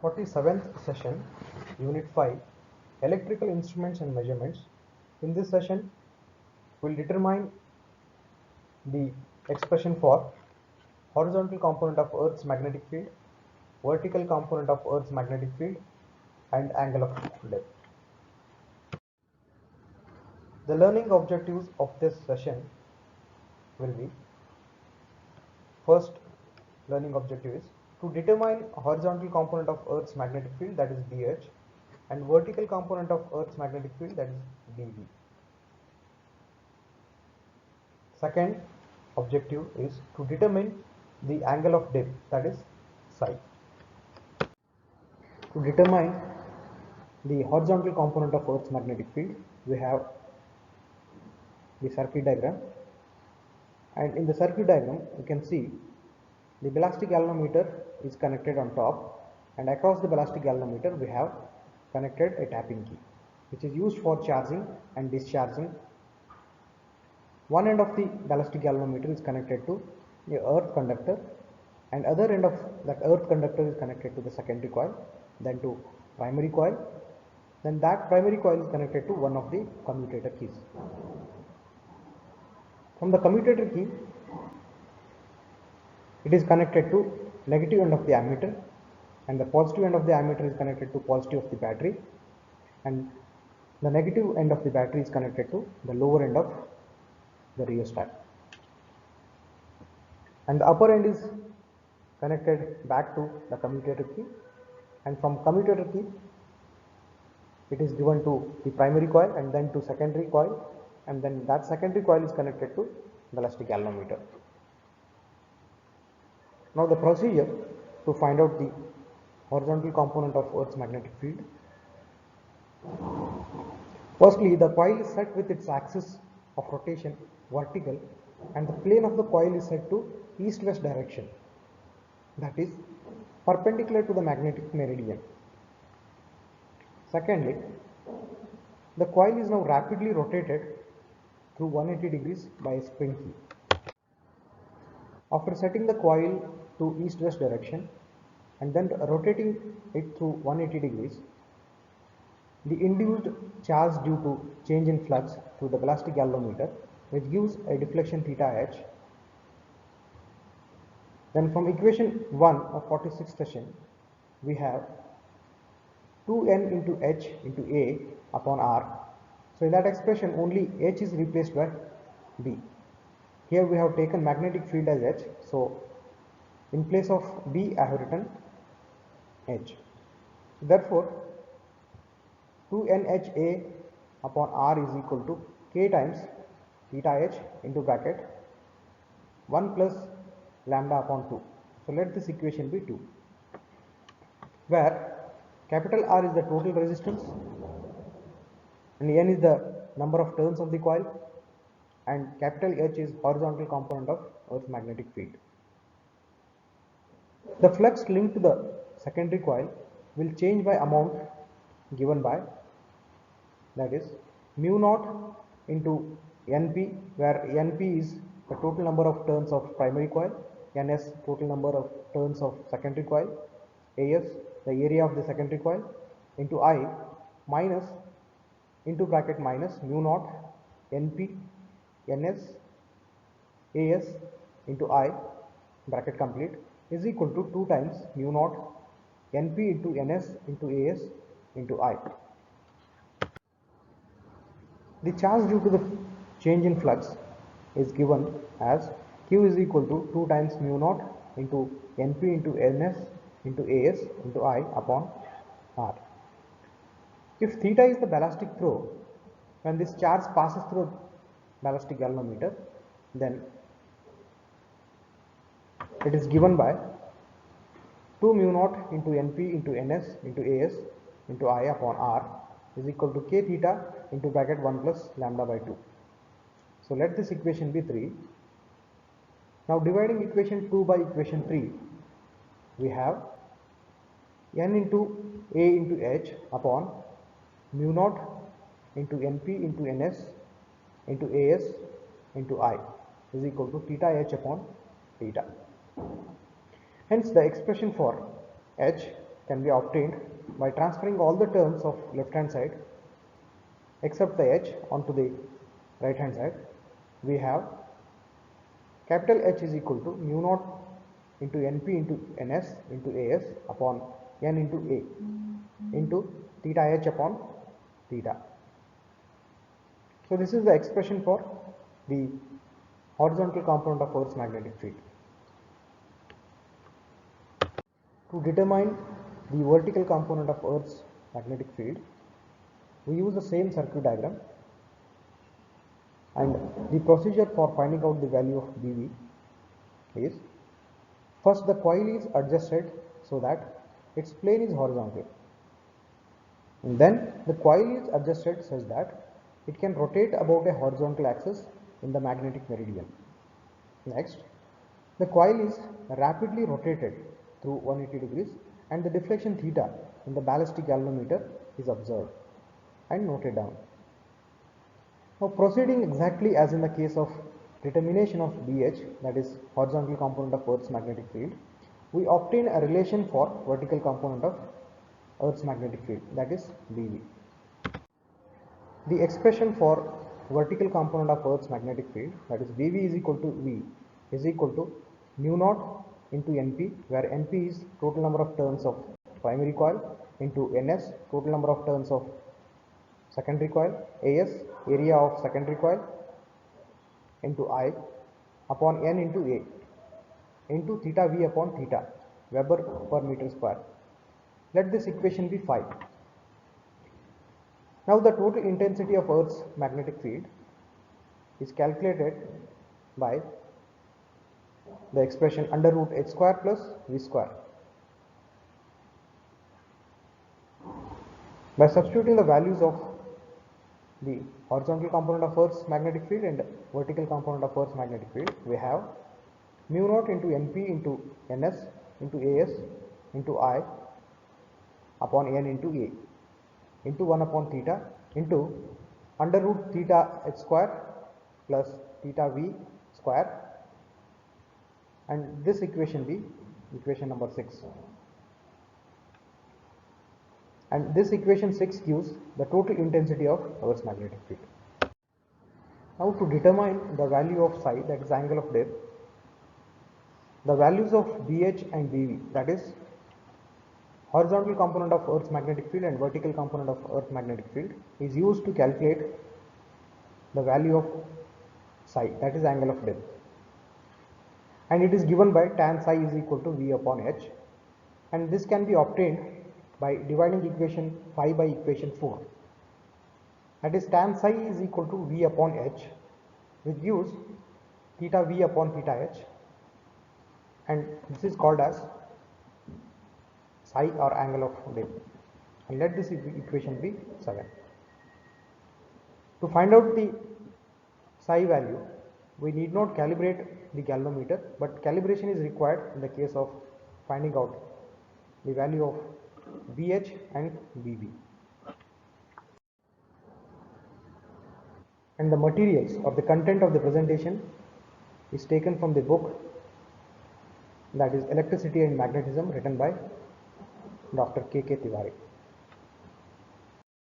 47th session, Unit 5, Electrical Instruments and Measurements. In this session, we'll determine the expression for horizontal component of Earth's magnetic field, vertical component of Earth's magnetic field, and angle of depth. The learning objectives of this session will be: first learning objective is to determine horizontal component of Earth's magnetic field, that is BH, and vertical component of Earth's magnetic field, that is BV. Second objective is to determine the angle of depth, that is psi. To determine the horizontal component of Earth's magnetic field, we have the circuit diagram, and in the circuit diagram you can see the ballistic galvanometer is connected on top, and across the ballistic galvanometer we have connected a tapping key which is used for charging and discharging. One end of the ballistic galvanometer is connected to the earth conductor, and other end of that earth conductor is connected to the secondary coil, then to primary coil, then that primary coil is connected to one of the commutator keys. From the commutator key, it is connected to negative end of the ammeter, and the positive end of the ammeter is connected to positive of the battery, and the negative end of the battery is connected to the lower end of the rheostat, and the upper end is connected back to the commutator key, and from commutator key it is given to the primary coil and then to secondary coil, and then that secondary coil is connected to ballistic galvanometer. Now the procedure to find out the horizontal component of Earth's magnetic field. Firstly, the coil is set with its axis of rotation vertical, and the plane of the coil is set to east-west direction, that is perpendicular to the magnetic meridian. Secondly, the coil is now rapidly rotated through 180 degrees by a spring key. After setting the coil to east-west direction and then rotating it through 180 degrees, the induced charge due to change in flux through the ballistic galvanometer, which gives a deflection theta h. Then from equation 1 of 46th session, we have 2n into h into a upon r. So in that expression only h is replaced by b. Here we have taken magnetic field as h, so in place of b I have written h. Therefore 2nHA upon r is equal to k times theta h into bracket 1 plus lambda upon 2. So let this equation be 2, where capital R is the total resistance and n is the number of turns of the coil, and capital H is horizontal component of Earth's magnetic field. The flux linked to the secondary coil will change by amount given by, that is mu naught into Np, where Np is the total number of turns of primary coil, Ns total number of turns of secondary coil, As the area of the secondary coil, into I minus into bracket minus mu naught Np Ns As into I bracket complete is equal to 2 times mu naught Np into Ns into As into I. The charge due to the change in flux is given as Q is equal to 2 times mu naught into Np into Ns into As into I upon R. If theta is the ballistic throw, when this charge passes through ballistic galvanometer, then it is given by 2 mu naught into Np into Ns into As into I upon R is equal to k theta into bracket 1 plus lambda by 2. So let this equation be 3. Now dividing equation 2 by equation 3, we have n into a into h upon mu naught into Np into Ns into As into I is equal to theta h upon theta. Hence the expression for h can be obtained by transferring all the terms of left hand side except the h onto the right hand side. We have capital H is equal to mu naught into np into ns into as upon n into a into theta h upon theta. So this is the expression for the horizontal component of Earth's magnetic field. To determine the vertical component of Earth's magnetic field, we use the same circuit diagram, and the procedure for finding out the value of BV is: first the coil is adjusted so that its plane is horizontal, and then the coil is adjusted such that it can rotate about a horizontal axis in the magnetic meridian. Next, the coil is rapidly rotated through 180 degrees and the deflection theta in the ballistic galvanometer is observed and noted down. Now proceeding exactly as in the case of determination of BH, that is horizontal component of Earth's magnetic field, we obtain a relation for vertical component of Earth's magnetic field, that is BV. The expression for vertical component of Earth's magnetic field, that is BV is equal to V is equal to mu naught into Np, where Np is total number of turns of primary coil, into Ns, total number of turns of secondary coil, As, area of secondary coil, into I upon N into A into theta V upon theta, Weber per meter square. Let this equation be phi. Now the total intensity of Earth's magnetic field is calculated by the expression under root h square plus v square. By substituting the values of the horizontal component of Earth's magnetic field and vertical component of Earth's magnetic field, we have mu naught into Np into Ns into As into I upon N into A into 1 upon theta into under root theta h square plus theta v square, and this equation be equation number 6, and this equation 6 gives the total intensity of Earth's magnetic field. Now to determine the value of psi, that is angle of death, the values of BH and BV, that is horizontal component of Earth's magnetic field and vertical component of Earth's magnetic field, is used to calculate the value of psi, that is angle of death, and it is given by tan psi is equal to V upon H, and this can be obtained by dividing equation 5 by equation 4, that is tan psi is equal to V upon H, which gives theta V upon theta H, and this is called as psi or angle of death, and let this equation be 7. To find out the psi value, we need not calibrate the galvanometer, but calibration is required in the case of finding out the value of BH and BV. And the materials or the content of the presentation is taken from the book, that is Electricity and Magnetism, written by Dr. K.K. Tiwari.